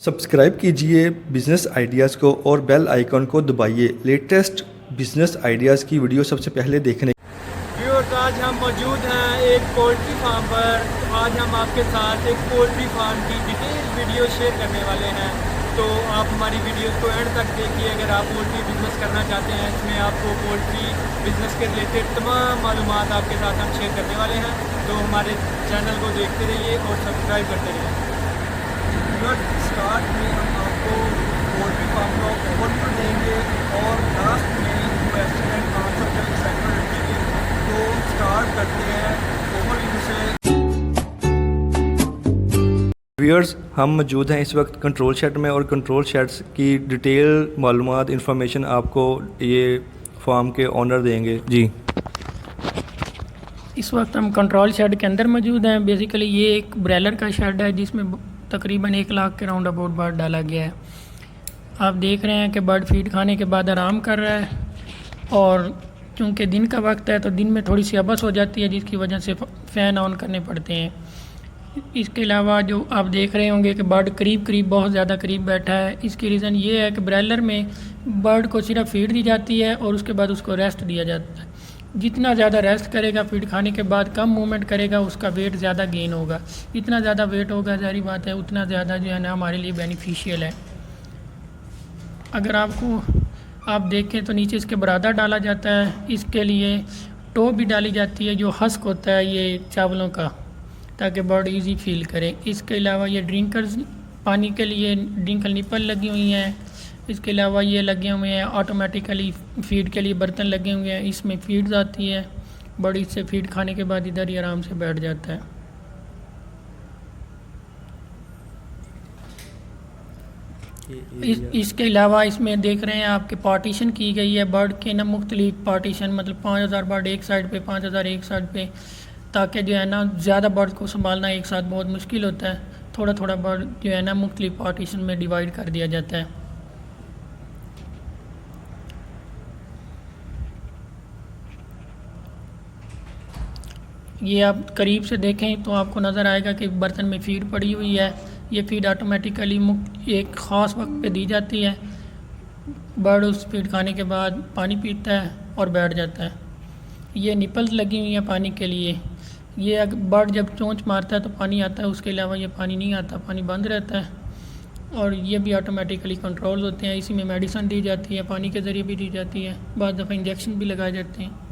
Subscribe कीजिए business ideas को और बेल आइकन को दबाइए लेटेस्ट बिज़नेस आइडियाज़ की वीडियो सबसे पहले देखने। व्यूअर्स, आज हम मौजूद हैं एक पोल्ट्री फार्म पर। आज हम आपके साथ एक पोल्ट्री फार्म की डिटेल वीडियो शेयर करने वाले हैं, तो आप हमारी वीडियो को एंड तक देखिए। अगर आप पोल्ट्री बिज़नेस करना चाहते हैं, इसमें आपको पोल्ट्री बिज़नेस के रिलेटेड तमाम मालूमात आपके साथ हम शेयर करने वाले हैं, तो हमारे चैनल को देखते रहिए और सब्सक्राइब करते रहिए। स्टार्ट में हम आपको पोल्ट्री फार्म का ओवरव्यू देंगे और लास्ट में क्वेश्चन एंड आंसर का सेगमेंट रखेंगे। तो स्टार्ट करते हैं ओवरव्यू से। व्यूअर्स, हम मौजूद हैं इस वक्त कंट्रोल शेड में और कंट्रोल शेड्स की डिटेल मालूमात इंफॉर्मेशन आपको ये फार्म के ओनर देंगे। जी, इस वक्त हम कंट्रोल शेड के अंदर मौजूद हैं। बेसिकली ये एक ब्रॉयलर का शेड है जिसमें तकरीबन 1 लाख के राउंड अबाउट बर्ड डाला गया है। आप देख रहे हैं कि बर्ड फीड खाने के बाद आराम कर रहा है, और क्योंकि दिन का वक्त है तो दिन में थोड़ी सी अबस हो जाती है, जिसकी वजह से फ़ैन ऑन करने पड़ते हैं। इसके अलावा जो आप देख रहे होंगे कि बर्ड करीब बहुत ज़्यादा करीब बैठा है, इसकी रीज़न ये है कि ब्रॉयलर में बर्ड को सिर्फ फीड दी जाती है और उसके बाद उसको रेस्ट दिया जाता है। जितना ज़्यादा रेस्ट करेगा, फीड खाने के बाद कम मूवमेंट करेगा, उसका वेट ज़्यादा गेन होगा। जितना ज़्यादा वेट होगा, ज़ाहिर बात है उतना ज़्यादा जो है ना हमारे लिए बेनिफिशियल है। अगर आप देखें तो नीचे इसके बरादा डाला जाता है, इसके लिए टो भी डाली जाती है जो हस्क होता है ये चावलों का, ताकि बर्ड इजी फील करे। इसके अलावा ये ड्रिंकर्स पानी के लिए ड्रिंकल निपल लगी हुई हैं। इसके अलावा ये लगे हुए हैं ऑटोमेटिकली फ़ीड के लिए बर्तन लगे हुए हैं, इसमें फ़ीड्स आती है। बर्ड इससे फ़ीड खाने के बाद इधर ही आराम से बैठ जाता है। इसके अलावा इसमें देख रहे हैं आपके पार्टीशन की गई है बर्ड के ना, मुख्तलिफ पार्टीशन, मतलब 5000 बर्ड एक साइड पे, 5000 एक साइड पे, ताकि जो है ना ज़्यादा बर्ड को संभालना एक साथ बहुत मुश्किल होता है। थोड़ा थोड़ा बर्ड जो है ना मुख्तलिफ पार्टीशन में डिवाइड कर दिया जाता है। ये आप करीब से देखें तो आपको नज़र आएगा कि बर्तन में फ़ीड पड़ी हुई है। ये फ़ीड ऑटोमेटिकली एक ख़ास वक्त पे दी जाती है। बर्ड उस फीड खाने के बाद पानी पीता है और बैठ जाता है। ये निपल्स लगी हुई हैं पानी के लिए। ये बर्ड जब चोंच मारता है तो पानी आता है, उसके अलावा ये पानी नहीं आता, पानी बंद रहता है। और ये भी ऑटोमेटिकली कंट्रोल होते हैं। इसी में मेडिसन दी जाती है, पानी के ज़रिए भी दी जाती है, बाद दफ़ा इंजेक्शन भी लगाए जाते हैं।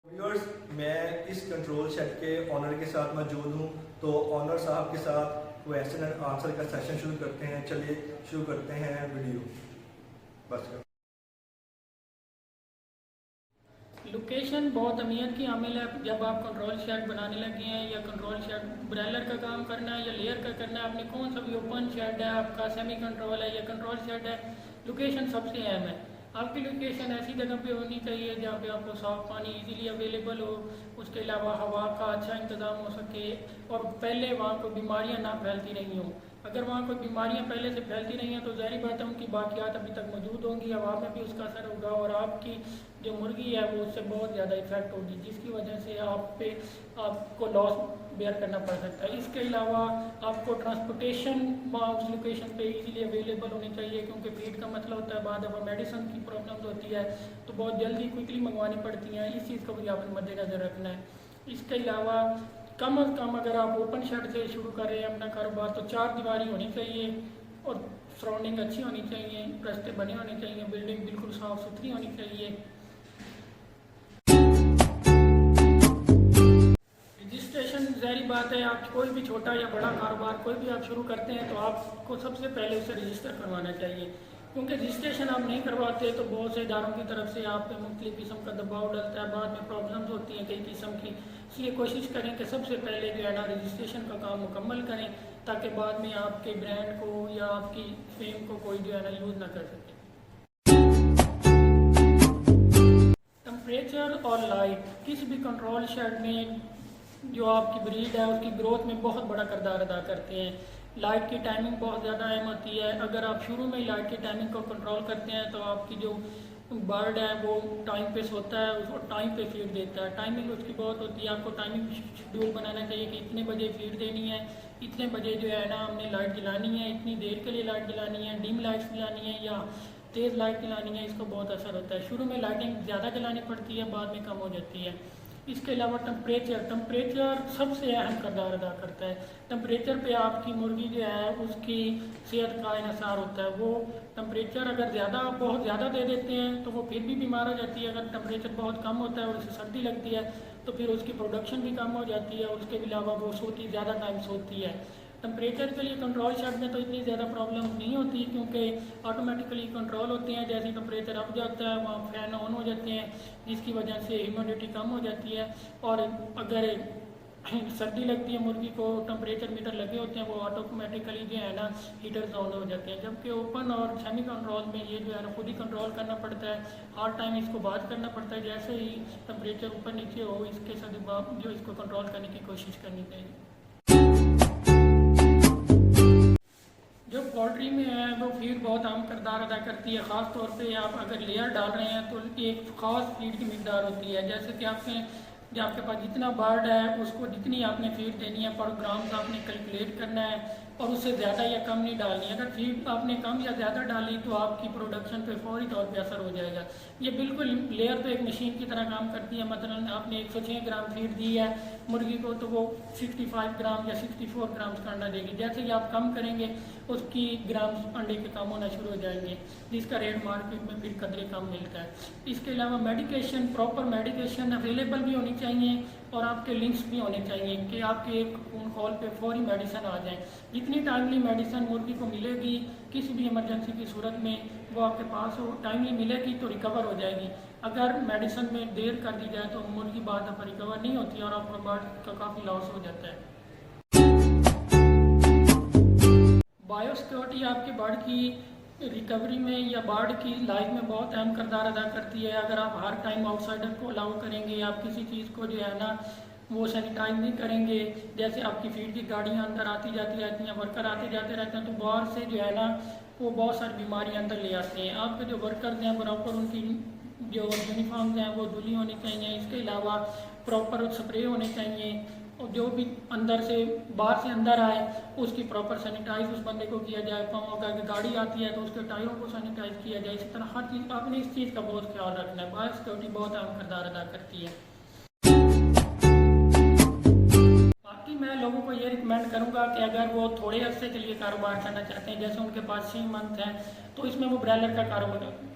व्यूअर्स, मैं इस कंट्रोल शेड के ओनर के साथ मौजूद हूँ, तो ओनर साहब के साथ क्वेश्चन एंड आंसर का सेशन शुरू करते हैं। चलिए शुरू करते हैं वीडियो। बस लोकेशन बहुत अहमियत की हामिल है। जब आप कंट्रोल शेड बनाने लगे हैं या कंट्रोल शेड ब्रॉयलर का काम करना है या लेयर का करना है, आपने कौन सा भी ओपन शेड है, आपका सेमी कंट्रोल है या कंट्रोल शेड है, लोकेशन सबसे अहम है। आपकी लोकेशन ऐसी जगह पे होनी चाहिए जहाँ पे आपको साफ़ पानी इजीली अवेलेबल हो, उसके अलावा हवा का अच्छा इंतज़ाम हो सके, और पहले वहाँ कोई बीमारियाँ ना फैलती रही हों। अगर वहाँ कोई बीमारियाँ पहले से फैलती रही हैं तो ज़ाहिर बात है उनकी बाकियात अभी तक मौजूद होंगी, हवा में भी उसका असर होगा और आपकी जो मुर्गी है वो उससे बहुत ज़्यादा इफेक्ट होगी, जिसकी वजह से आपको लॉस बेयर करना पड़ सकता है। इसके अलावा आपको ट्रांसपोर्टेशन उस लोकेशन पे इजीली अवेलेबल होनी चाहिए, क्योंकि फीड का मतलब होता है बाद अब मेडिसिन की प्रॉब्लम होती है तो बहुत जल्दी क्विकली मंगवानी पड़ती हैं। इस चीज़ को भी आपने मद्देनज़र रखना है। इसके अलावा कम अज़ कम अगर आप ओपन शेड से शुरू कर रहे हैं अपना कारोबार तो 4 दीवारी होनी चाहिए और सराउंडिंग अच्छी होनी चाहिए, रास्ते बने होने चाहिए, बिल्डिंग बिल्कुल साफ़ सुथरी होनी चाहिए। रजिस्ट्रेशन ज़ाहिर बात है, आप कोई भी छोटा या बड़ा कारोबार कोई भी आप शुरू करते हैं तो आपको सबसे पहले उसे रजिस्टर करवाना चाहिए, क्योंकि रजिस्ट्रेशन आप नहीं करवाते तो बहुत से इदारों की तरफ से आप पे मुख्तलिफ किस्म का दबाव डलता है, बाद में प्रॉब्लम्स होती हैं कई किस्म की। इसलिए कोशिश करें कि सबसे पहले जो है ना रजिस्ट्रेशन का काम मुकम्मल करें, ताकि बाद में आपके ब्रांड को या आपकी फेम को कोई जो है ना यूज़ ना कर सके। टेम्परेचर और लाइट किसी भी कंट्रोल शेड में जो आपकी ब्रीड है उसकी ग्रोथ में बहुत बड़ा किरदार अदा करते हैं। लाइट की टाइमिंग बहुत ज़्यादा अहम होती है। अगर आप शुरू में ही लाइट की टाइमिंग को कंट्रोल करते हैं तो आपकी जो बर्ड है वो टाइम पे सोता है, उसको टाइम पे फीड देता है। टाइमिंग उसकी बहुत होती है, आपको टाइमिंग शेड्यूल बनाना चाहिए कि इतने बजे फीड देनी है, इतने बजे जो है ना हमने लाइट जलानी है, इतनी देर के लिए लाइट जलानी है, डिम लाइट्स जलानी है या तेज़ लाइट जलानी है। इसको बहुत असर होता है। शुरू में लाइटिंग ज़्यादा जलानी पड़ती है, बाद में कम हो जाती है। इसके अलावा टेम्परेचर सबसे अहम किरदार अदा करता है। टेम्परेचर पे आपकी मुर्गी जो है उसकी सेहत का इन्हिसार होता है। वो टेम्परेचर अगर बहुत ज़्यादा दे देते हैं तो वो फिर भी बीमार हो जाती है। अगर टेम्परेचर बहुत कम होता है और उसे सर्दी लगती है तो फिर उसकी प्रोडक्शन भी कम हो जाती है। उसके अलावा वो ज़्यादा टाइम सोती है। टेम्परेचर के लिए कंट्रोल शेड में तो इतनी ज़्यादा प्रॉब्लम नहीं होती क्योंकि ऑटोमेटिकली कंट्रोल होते हैं। जैसे टेम्परेचर अप जाता है वहाँ फैन ऑन हो जाते हैं जिसकी वजह से ह्यूमिडिटी कम हो जाती है। और अगर सर्दी लगती है मुर्गी को, टेम्परेचर मीटर लगे होते हैं, वो ऑटोमेटिकली जो है ना हीटर्स ऑन हो जाते हैं। जबकि ओपन और सेमी कंट्रोल में ये जो है ना खुद ही कंट्रोल करना पड़ता है। हर टाइम इसको बात करना पड़ता है। जैसे ही टेम्परेचर ऊपर नीचे हो इसके साथ जो इसको कंट्रोल करने की कोशिश करनी चाहिए। जो पोल्ट्री में है वो फीड बहुत अहम किरदार अदा करती है। ख़ास तौर पे आप अगर लेयर डाल रहे हैं तो एक ख़ास फीड की मिकदार होती है। जैसे कि आपके पास जितना बर्ड है उसको जितनी आपने फीड देनी है पर ग्राम्स आपने कैलकुलेट करना है और उससे ज़्यादा या कम नहीं डालनी है। अगर फीड आपने कम या ज़्यादा डाली तो आपकी प्रोडक्शन पे फौरी तौर पे असर हो जाएगा। ये बिल्कुल लेयर तो एक मशीन की तरह काम करती है। मसलन आपने 106 ग्राम फीड दी है मुर्गी को तो वो 65 ग्राम या 64 ग्राम का अंडा देगी। जैसे ही आप कम करेंगे उसकी ग्राम अंडे के कम होना शुरू हो जाएंगे जिसका रेट मार्केट में फिर कदरे कम मिलता है। इसके अलावा मेडिकेशन, प्रॉपर मेडिकेशन अवेलेबल भी होनी चाहिए और आपके लिंक्स भी होने चाहिए कि आपके एक फ़ोन कॉल पे फौरी मेडिसिन आ जाए। जितनी टाइमली मेडिसिन मुर्गी को मिलेगी किसी भी इमरजेंसी की सूरत में वो आपके पास हो, टाइमली मिलेगी तो रिकवर हो जाएगी। अगर मेडिसिन में देर कर दी जाए तो मुर्गी बाद में रिकवर नहीं होती और आपका बर्ड का काफ़ी लॉस हो जाता है। बायोसिक्योरिटी आपके बर्ड की रिकवरी में या बर्ड की लाइफ में बहुत अहम किरदार अदा करती है। अगर आप हर टाइम आउटसाइडर को अलाउ करेंगे, आप किसी चीज़ को जो है ना वो सैनिटाइज नहीं करेंगे, जैसे आपकी फीड की गाड़ियाँ अंदर आती जाती रहती हैं, वर्कर आते जाते रहते हैं, तो बाहर से जो है ना वो बहुत सारी बीमारियाँ अंदर ले आते हैं। आपके जो वर्कर्स हैं प्रॉपर उनकी जो यूनिफॉर्म्स हैं वो धुली होनी चाहिए। इसके अलावा प्रॉपर स्प्रे होने चाहिए और जो भी अंदर से बाहर से अंदर आए उसकी प्रॉपर सैनिटाइज उस बंदे को किया जाए। अगर गाड़ी आती है तो उसके टायरों को सैनिटाइज किया जाए। इसी तरह हर चीज़ आपने इस चीज़ का बहुत ख्याल रखना है। बायोसिक्योरिटी बहुत अहम किरदार अदा करती है। बाकी मैं लोगों को ये रिकमेंड करूंगा कि अगर वो थोड़े अरसे के लिए कारोबार करना चाहते हैं, जैसे उनके पास 6 मंथ है, तो इसमें वो ब्रॉयलर का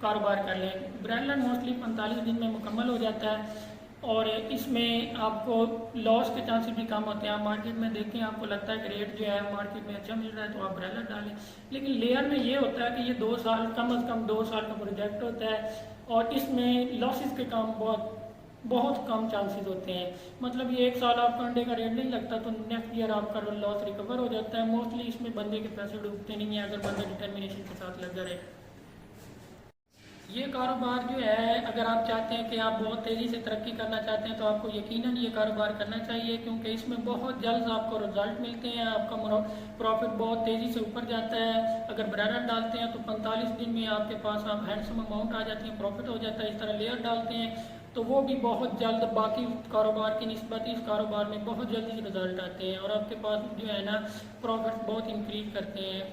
कारोबार कर लें। ब्रॉयलर मोस्टली 45 दिन में मुकम्मल हो जाता है और इसमें आपको लॉस के चांसेस भी कम होते हैं। आप मार्केट में देखें, आपको लगता है कि रेट जो है मार्केट में अच्छा मिल रहा है तो आप ब्रॉयलर डालें। लेकिन लेयर में ये होता है कि ये 2 साल कम से कम 2 साल का प्रोजेक्ट होता है और इसमें लॉसेस के काम बहुत कम चांसेस होते हैं। मतलब ये 1 साल आपका अंडे का रेट नहीं लगता तो नेक्स्ट ईयर आपका लॉस रिकवर हो जाता है। मोस्टली इसमें बंदे के पैसे डूबते नहीं हैं अगर बंदा डिटर्मिनेशन के साथ लगा रहे। ये कारोबार जो है अगर आप चाहते हैं कि आप बहुत तेज़ी से तरक्की करना चाहते हैं तो आपको यकीनन ये कारोबार करना चाहिए क्योंकि इसमें बहुत जल्द आपको रिजल्ट मिलते हैं। आपका प्रॉफिट बहुत तेज़ी से ऊपर जाता है। अगर ब्रॉयलर डालते हैं तो 45 दिन में आपके पास आप हैंडसम अमाउंट आ जाती है, प्रॉफिट हो जाता है। इस तरह लेयर डालते हैं तो वो भी बहुत जल्द बाकी कारोबार की निस्बत इस कारोबार में बहुत जल्दी रिजल्ट आते हैं और आपके पास जो है ना प्रॉफिट बहुत इंक्रीज करते हैं।